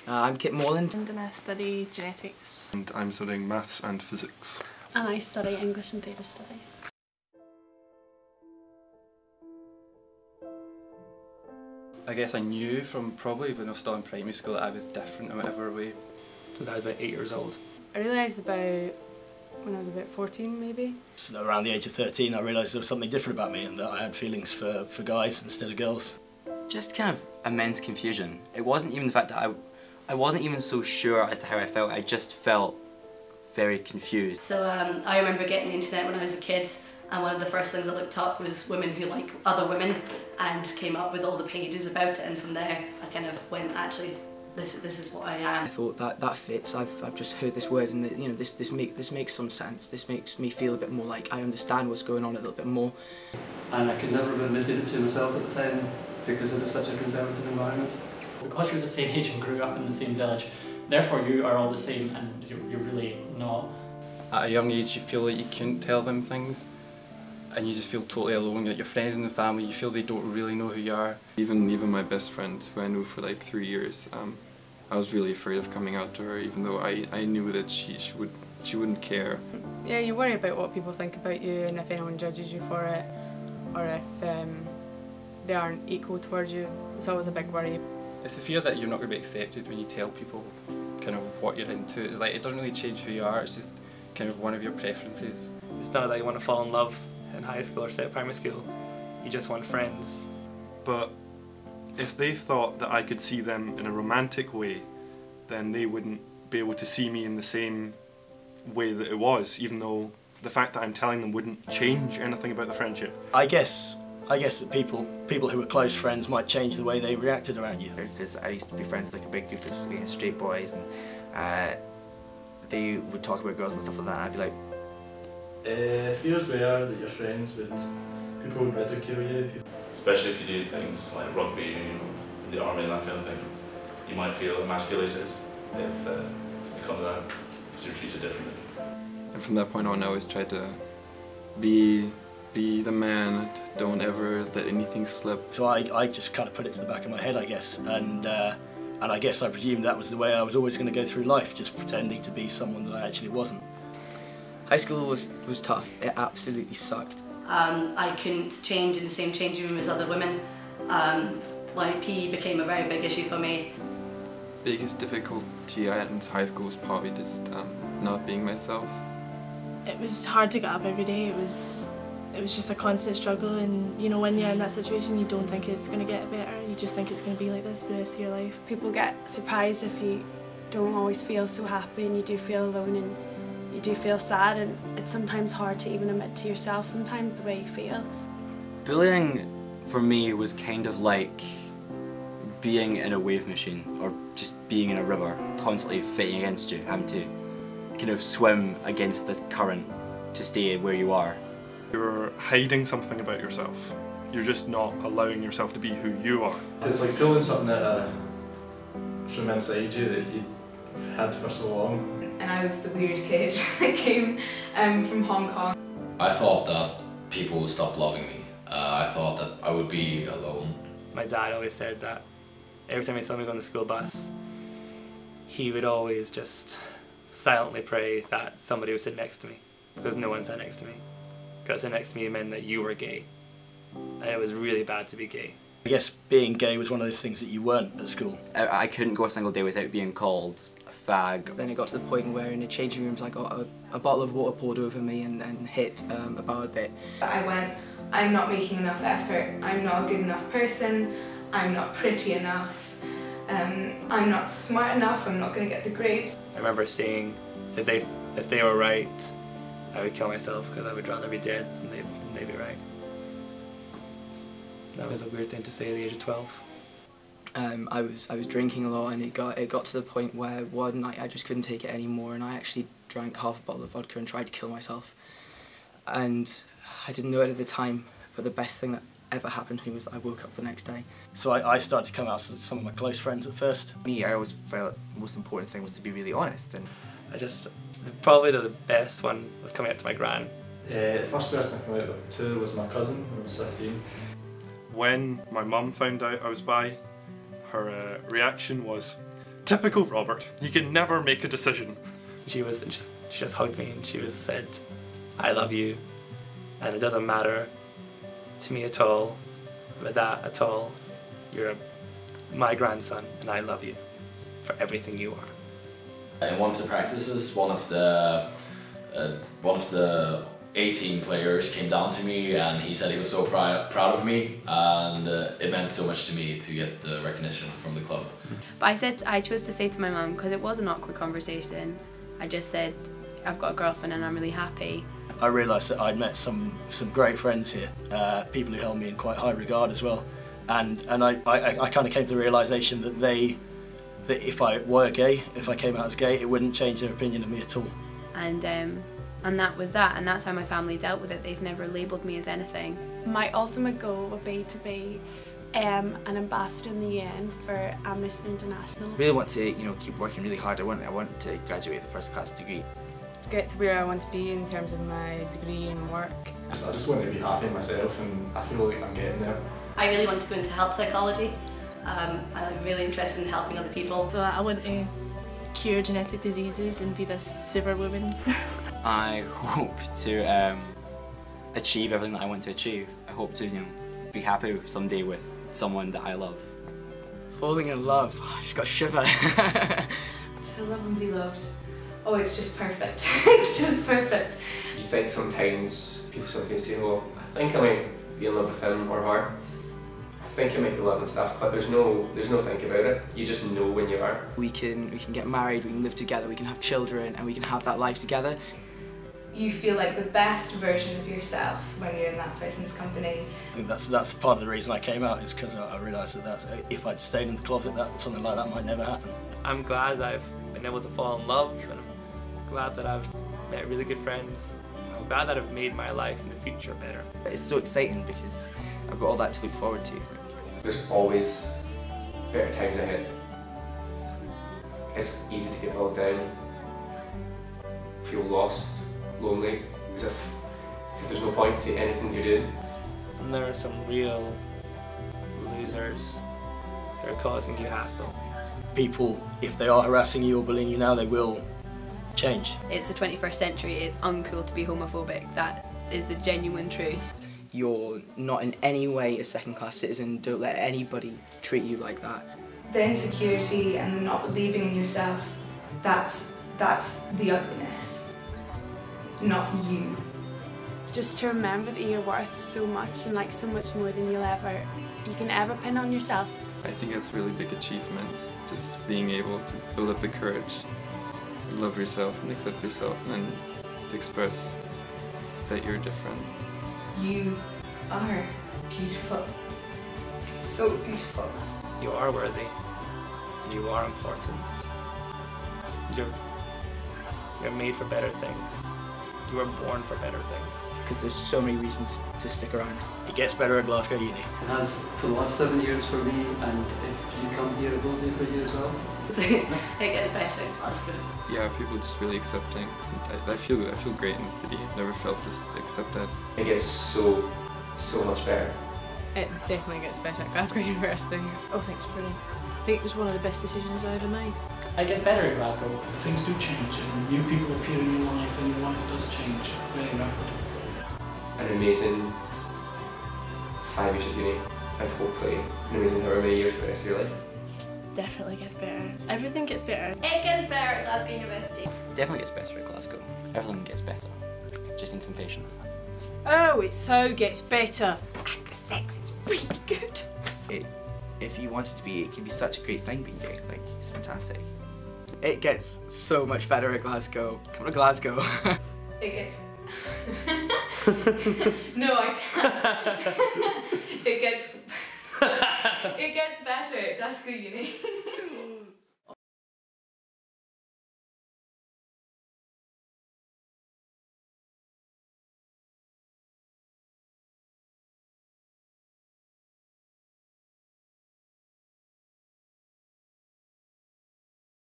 I'm Kit Morland. And I study genetics. And I'm studying maths and physics. And I study English and theatre studies. I guess I knew from probably when I was still in primary school that I was different in whatever way. Since I was about 8 years old. I realised about when I was about 14 maybe. So around the age of 13 I realised there was something different about me and that I had feelings for guys instead of girls. Just kind of immense confusion. It wasn't even the fact that I wasn't even so sure as to how I felt, I just felt very confused. So I remember getting the internet when I was a kid, and one of the first things I looked up was women who like other women, and came up with all the pages about it, and from there I kind of went, actually, this is what I am. I thought that fits. I've just heard this word and you know this makes some sense. This makes me feel a bit more like I understand what's going on a little bit more. And I could never have admitted it to myself at the time because it was such a conservative environment. Because you're the same age and grew up in the same village, therefore you are all the same and you're really not. At a young age you feel like you couldn't tell them things and you just feel totally alone. Like your friends and the family, you feel they don't really know who you are. Even my best friend, who I knew for like 3 years, I was really afraid of coming out to her, even though I knew that she wouldn't care. Yeah, you worry about what people think about you and if anyone judges you for it, or if they aren't equal towards you. It's always a big worry. It's the fear that you're not going to be accepted when you tell people kind of what you're into. Like, it doesn't really change who you are, it's just kind of one of your preferences. It's not that you want to fall in love in high school or say at primary school, you just want friends. But if they thought that I could see them in a romantic way, then they wouldn't be able to see me in the same way that it was, even though the fact that I'm telling them wouldn't change anything about the friendship. I guess that people who were close friends might change the way they reacted around you. Because I used to be friends with like a big group of straight boys, and they would talk about girls and stuff like that, and I'd be like, fears were that your friends people would ridicule you. Especially if you do things like rugby, the army and that kind of thing. You might feel emasculated if it comes out, because you're treated differently. And from that point on I always tried to be the man, don't ever let anything slip. So I just kind of put it to the back of my head, I guess, and I guess I presumed that was the way I was always going to go through life, just pretending to be someone that I actually wasn't. High school was tough. It absolutely sucked. I couldn't change in the same changing room as other women. Like PE became a very big issue for me. Biggest difficulty I had in high school was probably just not being myself. It was hard to get up every day. It was just a constant struggle, and you know, when you're in that situation you don't think it's going to get better, you just think it's going to be like this for the rest of your life. People get surprised if you don't always feel so happy and you do feel alone and you do feel sad, and it's sometimes hard to even admit to yourself sometimes the way you feel. Bullying for me was kind of like being in a wave machine or just being in a river, constantly fighting against you, having to kind of swim against the current to stay where you are. You're hiding something about yourself. You're just not allowing yourself to be who you are. It's like pulling something from inside you that you've had for so long. And I was the weird kid that came from Hong Kong. I thought that people would stop loving me. I thought that I would be alone. My dad always said that every time he saw me go on the school bus, he would always just silently pray that somebody would sit next to me, because no one sat next to me. Because sitting next to me meant that you were gay, and it was really bad to be gay. I guess being gay was one of those things that you weren't at school. I couldn't go a single day without being called a fag. Then it got to the point where in the changing rooms I got a bottle of water poured over me and hit about a bit. I went, I'm not making enough effort, I'm not a good enough person, I'm not pretty enough, I'm not smart enough, I'm not going to get the grades. I remember saying if they were right, I would kill myself because I would rather be dead than they'd be right. That was a weird thing to say at the age of 12. I was drinking a lot, and it got to the point where one night I just couldn't take it anymore, and I actually drank half a bottle of vodka and tried to kill myself. And I didn't know it at the time, but the best thing that ever happened to me was that I woke up the next day. So I started to come out to some of my close friends at first. Me, I always felt the most important thing was to be really honest. And probably the best one was coming out to my gran. The first person I came out to was my cousin when I was 15. When my mum found out I was bi, her reaction was, Typical Robert. He can never make a decision. She just hugged me and she said, "I love you, and it doesn't matter to me at all, about that at all. You're my grandson, and I love you for everything you are." In one of the practices, one of the A-team players came down to me and he said he was so proud of me, and it meant so much to me to get the recognition from the club. But I chose to say to my mum, because it was an awkward conversation, I just said, "I've got a girlfriend and I'm really happy." I realised that I'd met some great friends here, people who held me in quite high regard as well, and I kind of came to the realisation that if I were gay, if I came out as gay, it wouldn't change their opinion of me at all. And that was that, and that's how my family dealt with it. They've never labelled me as anything. My ultimate goal would be to be an ambassador in the UN for Amnesty International. I really want to, keep working really hard. I want to graduate with a first-class degree. To get to where I want to be in terms of my degree and work. I just want to be happy myself, and I feel like I'm getting there. I really want to go into health psychology. I'm really interested in helping other people. So I want to cure genetic diseases and be this superwoman. I hope to achieve everything that I want to achieve. I hope to, be happy someday with someone that I love. Falling in love, I just got a shiver. To love and be loved. Oh, it's just perfect. It's just perfect. You think sometimes people sometimes say, "Well, I think I might be in love with him or her. I think I might be loving stuff," but there's no think about it. You just know when you are. We can get married, we can live together, we can have children, and we can have that life together. You feel like the best version of yourself when you're in that person's company. I think that's part of the reason I came out, is because I realised that if I'd stayed in the closet, something like that might never happen. I'm glad I've been able to fall in love, and I'm glad that I've met really good friends. I'm glad that I've made my life in the future better. It's so exciting because I've got all that to look forward to. There's always better times ahead. It's easy to get bogged down, feel lost, lonely, as if there's no point to anything you're doing. And there are some real losers that are causing you hassle. People, if they are harassing you or bullying you now, they will change. It's the 21st century, it's uncool to be homophobic. That is the genuine truth. You're not in any way a second-class citizen. Don't let anybody treat you like that. The insecurity and the not believing in yourself, that's the ugliness, not you. Just to remember that you're worth so much, and like so much more than you can ever pin on yourself. I think that's a really big achievement, just being able to build up the courage to love yourself and accept yourself, and then to express that you're different. You are beautiful. So beautiful. You are worthy. You are important. You're made for better things. You were born for better things. Because there's so many reasons to stick around. It gets better at Glasgow Uni. It has for the last 7 years for me, and if you come here, it will do for you as well. It gets better in Glasgow. Yeah, people just really accepting. I feel great in the city. Never felt this accepted. It gets so much better. It definitely gets better at Glasgow University. Oh, thanks, brilliant. I think it was one of the best decisions I ever made. It gets better in Glasgow. Things do change, and new people appear in your life, and your life does change very rapidly. An amazing 5 years at uni, and hopefully an amazing however many years for the rest of your life. Definitely gets better. Everything gets better. It gets better at Glasgow University. Definitely gets better at Glasgow. Everything gets better. Just need some patience. Oh, it so gets better. And the sex is really good. If you want it to be, it can be such a great thing being gay. Like, it's fantastic. It gets so much better at Glasgow. Come to Glasgow. It gets... No, I can't. It gets better at Glasgow Uni.